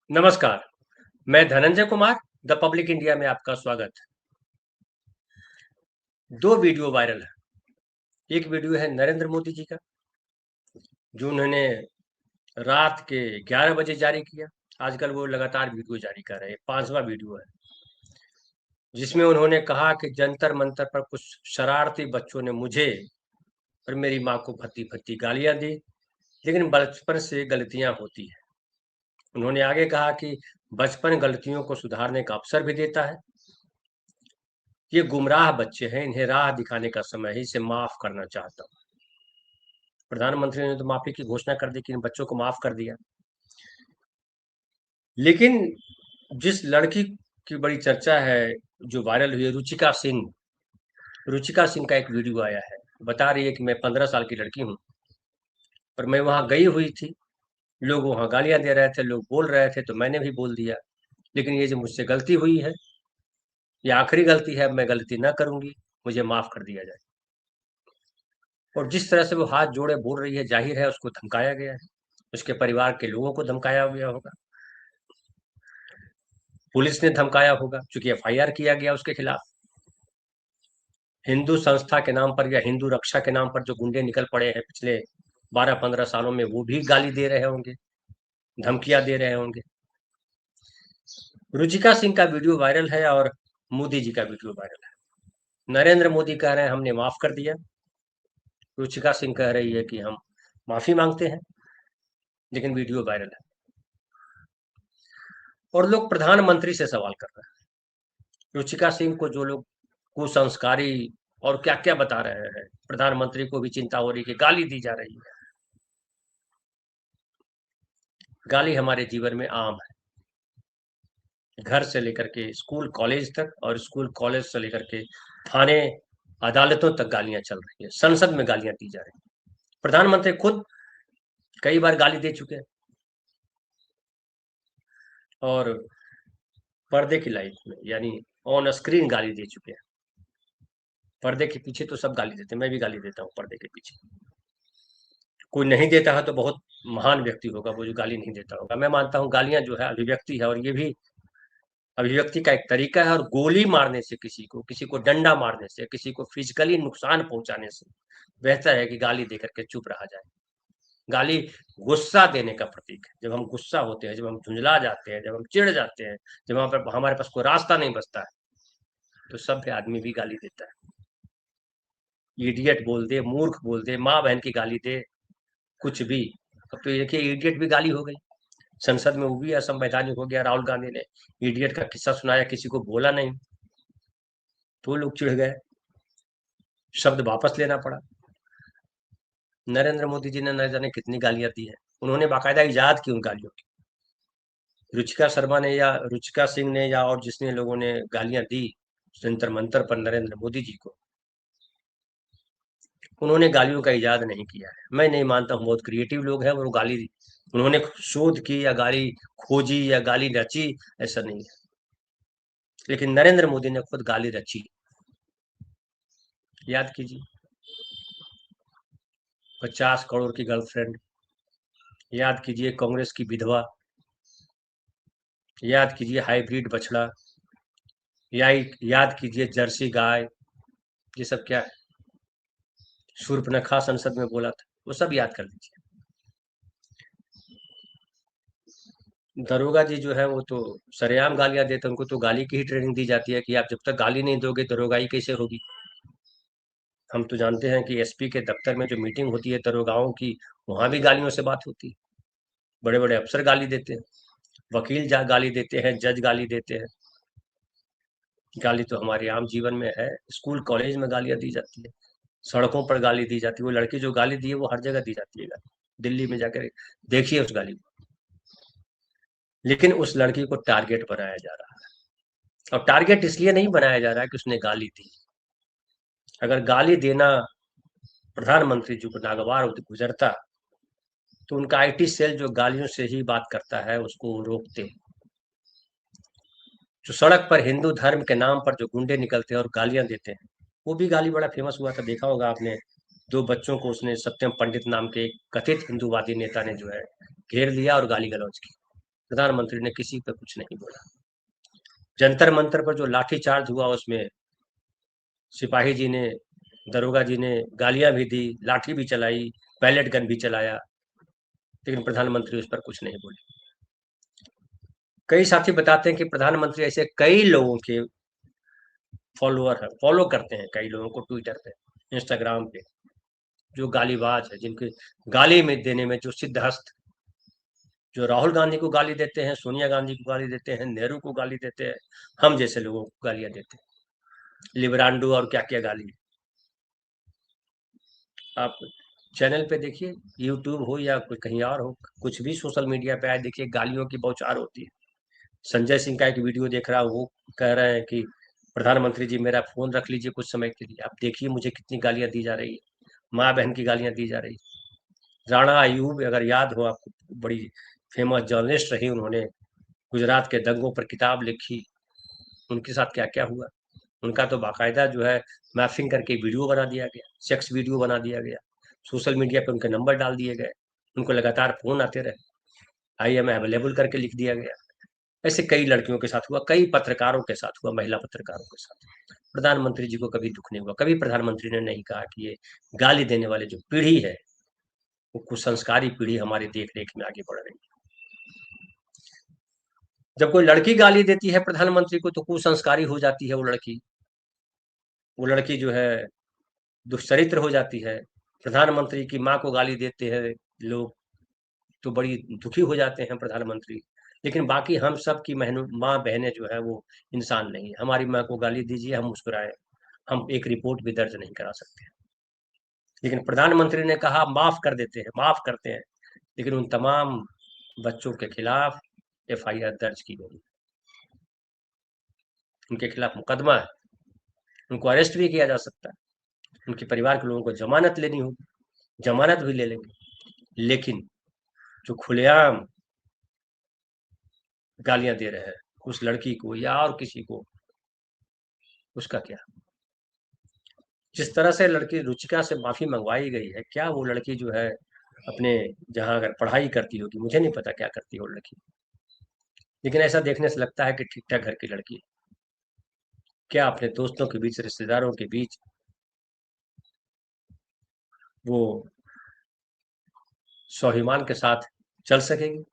नमस्कार, मैं Dhananjay Kumar, the public India में आपका स्वागत है। 2 वीडियो वायरल है। एक वीडियो है नरेंद्र मोदी जी का, जो उन्होंने रात के 11 बजे जारी किया। आजकल वो लगातार वीडियो जारी कर रहे हैं, 5वां वीडियो है, जिसमें उन्होंने कहा कि जंतर-मंतर पर कुछ शरारती बच्चों ने मुझे और मेरी माँ को भद्दी-भद्दी गालियाँ दी, लेकिन बचपन से गलतियाँ होती हैं। उन्होंने आगे कहा कि बचपन गलतियों को सुधारने का अवसर भी देता है। ये गुमराह बच्चे हैं, इन्हें राह दिखाने का समय है, इसे माफ़ करना चाहता हूँ। प्रधानमंत्री ने तो माफ़ी की घोषणा कर दी कि इन बच्चों को माफ़ कर दिया। लेकिन जिस लड़की की बड़ी चर्चा है, जो वायरल हुई है, रुचिका सिंह का एक वीडियो आया है। बता रही है कि मैं 15 साल की लड़की हूँ, पर मैं वहाँ गई हुई थी, लोग वहाँ गालियाँ दे रहे थे, लोग बोल रहे थे, तो मैंने भी बोल दिया। लेकिन ये जो मुझसे गलती हुई है, ये आखिरी गलती है, अब मैं गलती ना करूँगी, मुझे माफ़ कर दिया जाए। और जिस तरह से वो हाथ जोड़े बोल रही है, ज़ाहिर है उसको धमकाया गया है, उसके परिवार के लोगों को धमकाया गया होगा। पुलिस ने धमकाया होगा, चूँकि एफआईआर किया गया उसके खिलाफ। हिंदू संस्था के नाम पर या हिंदू रक्षा के नाम पर जो गुंडे निकल पड़े हैं पिछले 12-15 सालों में, वो भी गाली दे रहे होंगे, धमकियाँ दे रहे होंगे। रुचिका सिंह का वीडियो वायरल है और मोदी जी का वीडियो वायरल है। नरेंद्र मोदी कह रहे हैं हमने माफ़ कर दिया, रुचिका सिंह कह रही है कि हम माफ़ी माँगते हैं, लेकिन वीडियो वायरल है। और लोग प्रधानमंत्री से सवाल कर रहे हैं। रुचिका सिंह को जो लोग कुसंस्कारी और क्या-क्या बता रहे हैं, प्रधानमंत्री को भी चिंता हो रही है कि गाली दी जा रही है। गाली हमारे जीवन में आम है, घर से लेकर के स्कूल कॉलेज तक और स्कूल कॉलेज से लेकर के थाने, अदालतों तक गालियाँ चल रही हैं, संसद में गालियाँ दी जा रही हैं। प्रधानमंत्री खुद कई बार गाली दे चुके हैं और पर्दे की लाइफ में यानी ऑन स्क्रीन गाली दे चुके हैं। पर्दे के पीछे तो सब गाली देते हैं, मैं भी गाली देता हूँ पर्दे के पीछे। कोई नहीं देता है तो बहुत महान व्यक्ति होगा वो जो गाली नहीं देता होगा। मैं मानता हूँ गालियाँ जो है अभिव्यक्ति है और ये भी अभिव्यक्ति का एक तरीका है और गोली मारने से किसी को डंडा मारने से, किसी को फिजिकली नुकसान पहुँचाने से बेहतर है कि गाली देकर के चुप रहा जाए। गाली गुस्सा देने का प्रतीक है। जब हम गुस्सा होते हैं, जब हम झुंझला जाते हैं, जब हम चिढ़ जाते हैं, जब हमारे पास कोई रास्ता नहीं बचता है, तो सभ्य आदमी भी गाली देता है। इडियट बोल दे, मूर्ख बोल दे, माँ-बहन की गाली दे, कुछ भी। अब तो देखिए इडियट भी गाली हो गई। संसद में वो भी असंवैधानिक हो गया। राहुल गांधी ने इडियट का किस्सा सुनाया, किसी को बोला नहीं, तो लोग चिढ़ गए, शब्द वापस लेना पड़ा। नरेंद्र मोदी जी ने न जाने कितनी गालियां दी हैं, उन्होंने बाकायदा इजाद की उन गालियों की। रुचिका शर्मा ने या रुचिका सिंह ने या और जिसने लोगों ने गालियां दी जंतर मंतर पर नरेंद्र मोदी जी को, उन्होंने गालियों का इजाद नहीं किया है। मैं नहीं मानता हूँ बहुत क्रिएटिव लोग हैं, वो गाली उन्होंने शोध की या गाली खोजी या गाली रची, ऐसा नहीं है। लेकिन नरेंद्र मोदी ने खुद गाली रची। याद कीजिए, 50 करोड़ की गर्लफ्रेंड, याद कीजिए कांग्रेस की विधवा, याद कीजिए हाइब्रिड बछड़ा, याद कीजिए जर्सी गाय, ये सब क्या है? शूर्पणखा संसद में बोला था, वो सब याद कर लीजिए। दरोगा जी जो है वो तो सरेआम गालियां देते हैं, उनको तो गाली की ही ट्रेनिंग दी जाती है कि आप जब तक गाली नहीं दोगे दरोगाई कैसे होगी। हम तो जानते हैं कि एसपी के दफ्तर में जो मीटिंग होती है दरोगाओं की, वहां भी गालियों से बात होती है। बड़े बड़े अफसर गाली देते हैं, वकील गाली देते हैं, जज गाली देते हैं। गाली तो हमारे आम जीवन में है, स्कूल कॉलेज में गालियां दी जाती है, सड़कों पर गाली दी जाती है। वो लड़की जो गाली दी है वो हर जगह दी जाती है गाली, दिल्ली में जाकर देखिए उस गाली को। लेकिन उस लड़की को टारगेट बनाया जा रहा है और टारगेट इसलिए नहीं बनाया जा रहा है कि उसने गाली दी। अगर गाली देना प्रधानमंत्री जी को नागवार गुजरता तो उनका आईटी सेल जो गालियों से ही बात करता है उसको रोकते। जो सड़क पर हिंदू धर्म के नाम पर जो गुंडे निकलते हैं और गालियां देते हैं, वो भी गाली बड़ा फेमस हुआ था, देखा होगा आपने। 2 बच्चों को उसने सत्यम पंडित नाम के एक कथित हिंदूवादी नेता ने जो है घेर लिया और गाली गलौज की। प्रधानमंत्री ने किसी पे कुछ नहीं बोला। जंतर मंतर पर जो लाठीचार्ज हुआ उसमें सिपाही जी ने, दरोगा जी ने गालियां भी दी, लाठी भी चलाई, पैलेट गन भी चलाया, लेकिन प्रधानमंत्री उस पर कुछ नहीं बोले। कई साथी बताते हैं कि प्रधानमंत्री ऐसे कई लोगों के फॉलोअर है, फॉलो करते हैं कई लोगों को ट्विटर पे, इंस्टाग्राम पे, जो गालीबाज है, जिनके गाली में देने में जो सिद्धहस्त, जो राहुल गांधी को गाली देते हैं, सोनिया गांधी को गाली देते हैं, नेहरू को गाली देते हैं, हम जैसे लोगों को गालियां देते हैं, लिबरांडो और क्या क्या गाली। आप चैनल पे देखिए, यूट्यूब हो या कोई कहीं और हो, कुछ भी सोशल मीडिया पे आए, देखिए गालियों की बौछार होती है। संजय सिंह का एक वीडियो देख रहा हूँ, वो कह रहे हैं कि प्रधानमंत्री जी मेरा फोन रख लीजिए कुछ समय के लिए, आप देखिए मुझे कितनी गालियां दी जा रही है, माँ बहन की गालियां दी जा रही है। राणा अयूब, अगर याद हो आपको, बड़ी फेमस जर्नलिस्ट रही, उन्होंने गुजरात के दंगों पर किताब लिखी, उनके साथ क्या क्या हुआ। उनका तो बाकायदा जो है मैफिंग करके वीडियो बना दिया गया, सेक्स वीडियो बना दिया गया, सोशल मीडिया पे उनके नंबर डाल दिए गए, उनको लगातार फोन आते रहे, आई एम अवेलेबल करके लिख दिया गया। ऐसे कई लड़कियों के साथ हुआ, कई पत्रकारों के साथ हुआ, महिला पत्रकारों के साथ। प्रधानमंत्री जी को कभी दुख नहीं हुआ, कभी प्रधानमंत्री ने नहीं कहा कि ये गाली देने वाले जो पीढ़ी है, वो कुसंस्कारी पीढ़ी हमारी देख रेख में आगे बढ़ रही है। जब कोई लड़की गाली देती है प्रधानमंत्री को तो कुसंस्कारी हो जाती है वो लड़की, वो लड़की जो है दुष्चरित्र हो जाती है। प्रधानमंत्री की माँ को गाली देते हैं लोग तो बड़ी दुखी हो जाते हैं प्रधानमंत्री, लेकिन बाकी हम सब की माँ बहनें जो है वो इंसान नहीं है। हमारी माँ को गाली दीजिए, हम मुस्कुराए, हम एक रिपोर्ट भी दर्ज नहीं करा सकते। लेकिन प्रधानमंत्री ने कहा माफ कर देते हैं, माफ करते हैं, लेकिन उन तमाम बच्चों के खिलाफ एफआईआर दर्ज की गई, उनके खिलाफ मुकदमा है, उनको अरेस्ट भी किया जा सकता है, उनके परिवार के लोगों को जमानत लेनी होगी, जमानत भी ले लेंगे। लेकिन जो खुलेआम गालियां दे रहे हैं उस लड़की को या और किसी को, उसका क्या? जिस तरह से लड़की रुचिका से माफी मंगवाई गई है, क्या वो लड़की जो है अपने, जहां अगर पढ़ाई करती होगी, मुझे नहीं पता क्या करती है वो लड़की, लेकिन ऐसा देखने से लगता है कि ठीक ठाक घर की लड़की है। क्या अपने दोस्तों के बीच, रिश्तेदारों के बीच वो स्वाभिमान के साथ चल सकेगी?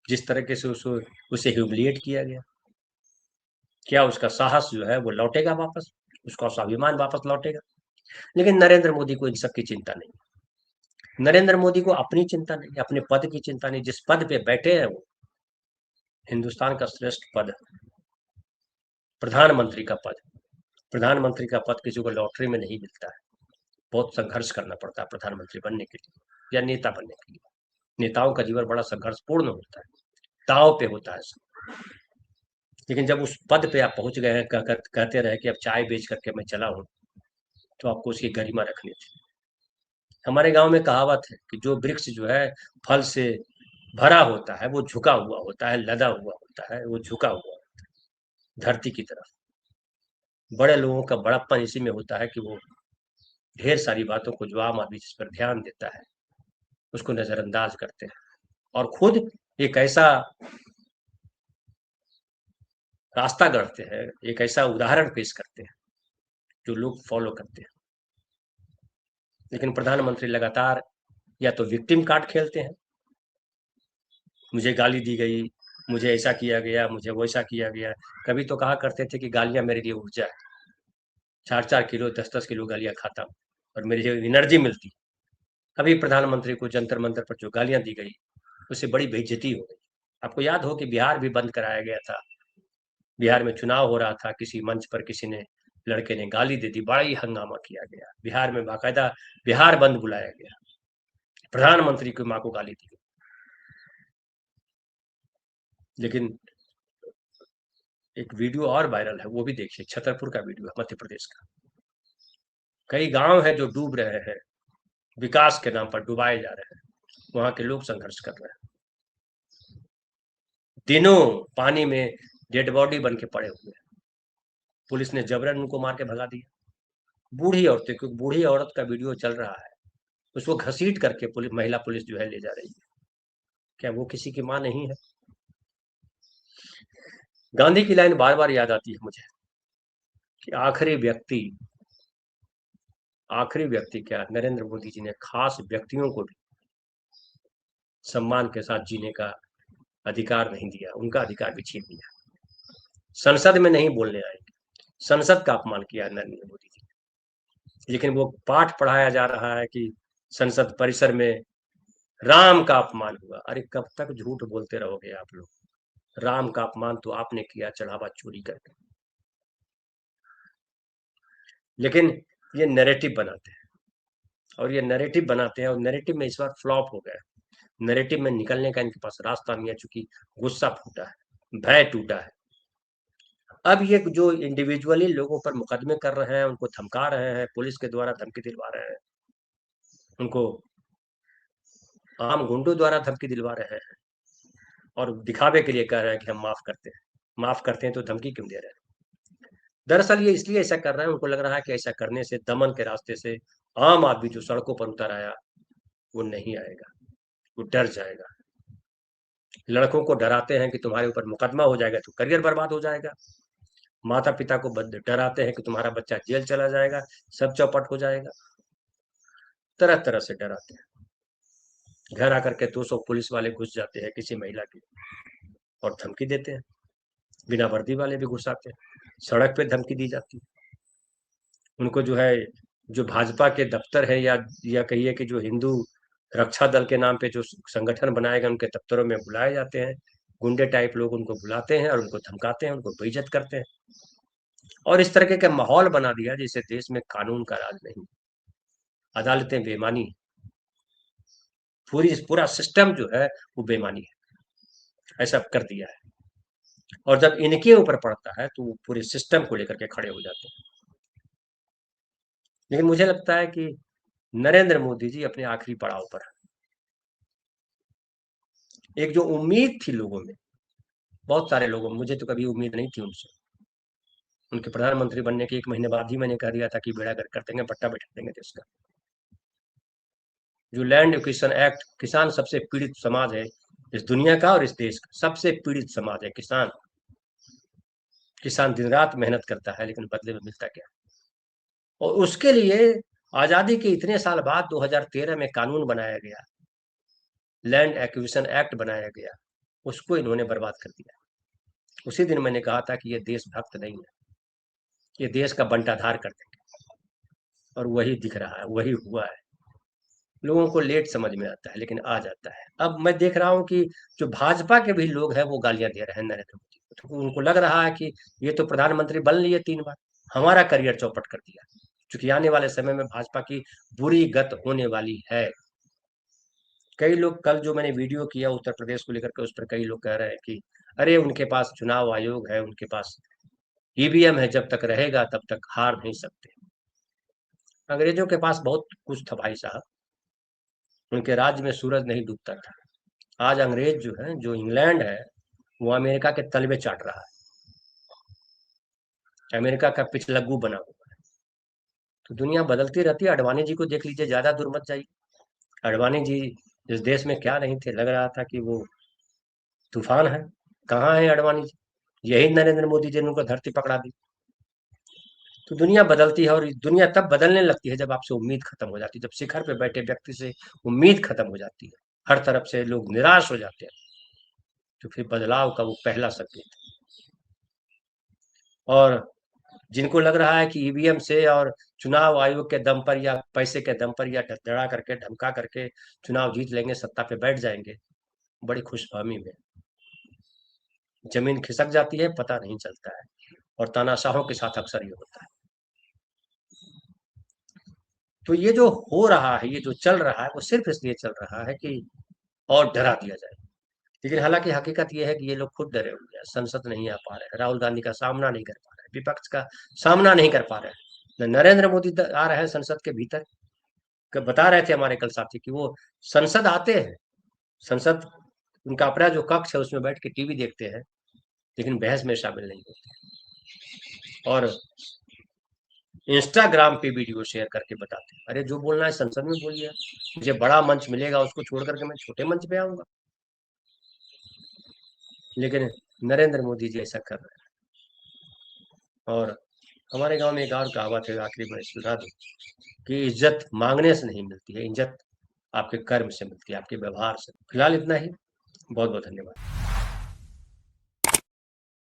जिस तरीके से उसे ह्यूमिलिएट किया गया, क्या उसका साहस जो है वो लौटेगा वापस, उसका स्वाभिमान वापस लौटेगा? लेकिन नरेंद्र मोदी को इन सब की चिंता नहीं। नरेंद्र मोदी को अपनी चिंता नहीं, अपने पद की चिंता नहीं। जिस पद पे बैठे हैं वो हिंदुस्तान का श्रेष्ठ पद है, प्रधानमंत्री का पद। प्रधानमंत्री का पद किसी को लॉटरी में नहीं मिलता है, बहुत संघर्ष करना पड़ता है प्रधानमंत्री बनने के लिए या नेता बनने के लिए। नेताओं का जीवन बड़ा संघर्षपूर्ण होता है, दांव पे होता है सब। लेकिन जब उस पद पे आप पहुंच गए हैं, कहते रहे कि अब चाय बेच करके मैं चला हूं, तो आपको उसकी गरिमा रखनी थी। हमारे गांव में कहावत है कि जो वृक्ष जो है फल से भरा होता है वो झुका हुआ होता है, लदा हुआ होता है, वो झुका हुआ होता है धरती की तरफ। बड़े लोगों का बड़प्पन इसी में होता है कि वो ढेर सारी बातों को, जो आम आदमी जिस पर ध्यान देता है, उसको नजरअंदाज करते हैं और खुद एक ऐसा रास्ता गढ़ते हैं, एक ऐसा उदाहरण पेश करते हैं जो लोग फॉलो करते हैं। लेकिन प्रधानमंत्री लगातार या तो विक्टिम कार्ड खेलते हैं, मुझे गाली दी गई, मुझे ऐसा किया गया, मुझे वैसा किया गया। कभी तो कहा करते थे कि गालियां मेरे लिए ऊर्जा है, 4-4 किलो, 10-10 किलो गालियां खाता हूँ और मेरी जो एनर्जी मिलती। अभी प्रधानमंत्री को जंतर मंतर पर जो गालियां दी गई, उससे बड़ी बेइज्जती हो गई। आपको याद हो कि बिहार भी बंद कराया गया था, बिहार में चुनाव हो रहा था, किसी मंच पर किसी ने, लड़के ने गाली दे दी, बड़ा ही हंगामा किया गया बिहार में, बाकायदा बिहार बंद बुलाया गया, प्रधानमंत्री की माँ को गाली दी गई। लेकिन एक वीडियो और वायरल है, वो भी देखिए, छतरपुर का वीडियो है, मध्य प्रदेश का। कई गांव हैं जो डूब रहे हैं, विकास के नाम पर डुबाए जा रहे हैं, वहां के लोग संघर्ष कर रहे हैं, दिनों पानी में डेड बॉडी बन के पड़े हुए हैं, पुलिस ने जबरन उनको मार के भगा दिया। बूढ़ी औरतें, क्योंकि बूढ़ी औरत का वीडियो चल रहा है, उसको घसीट करके पुलिस, महिला पुलिस जो है ले जा रही है। क्या वो किसी की माँ नहीं है? गांधी की लाइन बार बार याद आती है मुझे कि आखिरी व्यक्ति क्या, नरेंद्र मोदी जी ने खास व्यक्तियों को भी सम्मान के साथ जीने का अधिकार नहीं दिया, उनका अधिकार भी छीन लिया। संसद में नहीं बोलने आएंगे, संसद का अपमान किया नरेंद्र मोदी जी ने। लेकिन वो पाठ पढ़ाया जा रहा है कि संसद परिसर में राम का अपमान हुआ। अरे कब तक झूठ बोलते रहोगे आप लोग? राम का अपमान तो आपने किया चढ़ावा चोरी करके। लेकिन ये नैरेटिव बनाते हैं, और ये नैरेटिव बनाते हैं, और नैरेटिव में इस बार फ्लॉप हो गया। नैरेटिव में निकलने का इनके पास रास्ता नहीं है, चूंकि गुस्सा फूटा है, भय टूटा है। अब ये जो इंडिविजुअली लोगों पर मुकदमे कर रहे हैं, उनको धमका रहे हैं, पुलिस के द्वारा धमकी दिलवा रहे हैं, उनको आम गुंडों द्वारा धमकी दिलवा रहे हैं, और दिखावे के लिए कह रहे हैं कि हम माफ करते हैं तो धमकी क्यों दे रहे हैं? दरअसल ये इसलिए ऐसा कर रहे हैं, उनको लग रहा है कि ऐसा करने से, दमन के रास्ते से आम आदमी जो सड़कों पर उतर आया वो नहीं आएगा, वो डर जाएगा। लड़कों को डराते हैं कि तुम्हारे ऊपर मुकदमा हो जाएगा तो करियर बर्बाद हो जाएगा। माता पिता को डराते हैं कि तुम्हारा बच्चा जेल चला जाएगा, सब चौपट हो जाएगा। तरह तरह से डराते हैं। घर आकर के 200 पुलिस वाले घुस जाते हैं किसी महिला की और धमकी देते हैं। बिना वर्दी वाले भी घुस आते हैं, सड़क पे धमकी दी जाती है उनको। जो है, जो भाजपा के दफ्तर है, या कहिए कि जो हिंदू रक्षा दल के नाम पे जो संगठन बनाए गए, उनके दफ्तरों में बुलाए जाते हैं गुंडे टाइप लोग, उनको बुलाते हैं और उनको धमकाते हैं, उनको बेइज्जत करते हैं, और इस तरह का माहौल बना दिया जिससे देश में कानून का राज नहीं, अदालतें बेईमानी, पूरा सिस्टम जो है वो बेईमानी है, ऐसा कर दिया है। और जब इनके ऊपर पड़ता है तो वो पूरे सिस्टम को लेकर के खड़े हो जाते हैं। लेकिन मुझे लगता है कि नरेंद्र मोदी जी अपने आखिरी पड़ाव पर हैं। एक जो उम्मीद थी लोगों में, बहुत सारे लोगों में, मुझे तो कभी उम्मीद नहीं थी उनसे। उनके प्रधानमंत्री बनने के 1 महीने बाद ही मैंने कह दिया था कि बेड़ा गर्क कर देंगे, पट्टा बैठा देंगे देश का। जो लैंड एक्विजिशन एक्ट, किसान सबसे पीड़ित समाज है इस दुनिया का, और इस देश का सबसे पीड़ित समाज है किसान। किसान दिन रात मेहनत करता है, लेकिन बदले में मिलता क्या? और उसके लिए आजादी के इतने साल बाद 2013 में कानून बनाया गया, लैंड एक्विजिशन एक्ट बनाया गया, उसको इन्होंने बर्बाद कर दिया। उसी दिन मैंने कहा था कि ये देशभक्त नहीं है, ये देश का बंटाधार कर देंगे, और वही दिख रहा है, वही हुआ है। लोगों को लेट समझ में आता है, लेकिन आ जाता है। अब मैं देख रहा हूँ कि जो भाजपा के भी लोग हैं वो गालियां दे रहे हैं नरेंद्र मोदी को, तो उनको लग रहा है कि ये तो प्रधानमंत्री बन लिए 3 बार, हमारा करियर चौपट कर दिया। क्योंकि आने वाले समय में भाजपा की बुरी गत होने वाली है। कई लोग, कल जो मैंने वीडियो किया उत्तर प्रदेश को लेकर के, उस पर कई लोग कह रहे हैं कि अरे उनके पास चुनाव आयोग है, उनके पास ईवीएम है, जब तक रहेगा तब तक हार नहीं सकते। अंग्रेजों के पास बहुत कुछ था भाई साहब, उनके राज्य में सूरज नहीं डूबता था। आज अंग्रेज जो है, जो इंग्लैंड है, वो अमेरिका के तलवे चाट रहा है, अमेरिका का पिछलग्गू बना हुआ है। तो दुनिया बदलती रहती है। अडवाणी जी को देख लीजिए, ज्यादा दूर मत जाइए। अडवाणी जी इस देश में क्या नहीं थे, लग रहा था कि वो तूफान है। कहाँ है अडवाणी जी? यही नरेंद्र मोदी जी ने उनको धरती पकड़ा दी। तो दुनिया बदलती है, और दुनिया तब बदलने लगती है जब आपसे उम्मीद खत्म हो जाती है, जब शिखर पे बैठे व्यक्ति से उम्मीद खत्म हो जाती है, हर तरफ से लोग निराश हो जाते हैं, तो फिर बदलाव का वो पहला संकेत। और जिनको लग रहा है कि ईवीएम से और चुनाव आयोग के दम पर, या पैसे के दम पर, या डरा करके धमका करके चुनाव जीत लेंगे, सत्ता पे बैठ जाएंगे, बड़ी खुशफहमी में जमीन खिसक जाती है, पता नहीं चलता है। और तानाशाहों के साथ अक्सर ये होता है। तो ये जो हो रहा है, ये जो चल रहा है, वो सिर्फ इसलिए चल रहा है कि और डरा दिया जाए। लेकिन हालांकि हकीकत ये है कि ये लोग खुद डरे हुए हैं, संसद नहीं आ पा रहे हैं, राहुल गांधी का सामना नहीं कर पा रहे हैं, विपक्ष का सामना नहीं कर पा रहे हैं। नरेंद्र मोदी आ रहे हैं संसद के भीतर। बता रहे थे हमारे कल साथी कि वो संसद आते हैं, संसद उनका अपना जो कक्ष है उसमें बैठ के टीवी देखते हैं, लेकिन बहस में शामिल नहीं होते, और इंस्टाग्राम पे वीडियो शेयर करके बताते हैं। अरे जो बोलना है संसद में बोलिए, मुझे बड़ा मंच मिलेगा उसको छोड़ करके मैं छोटे मंच पे आऊंगा। लेकिन नरेंद्र मोदी जी ऐसा कर रहे हैं। और हमारे गांव में एक और कहावत है, आखिरी में सुझा दूं, कि इज्जत मांगने से नहीं मिलती है, इज्जत आपके कर्म से मिलती है, आपके व्यवहार से। फिलहाल इतना ही। बहुत बहुत धन्यवाद।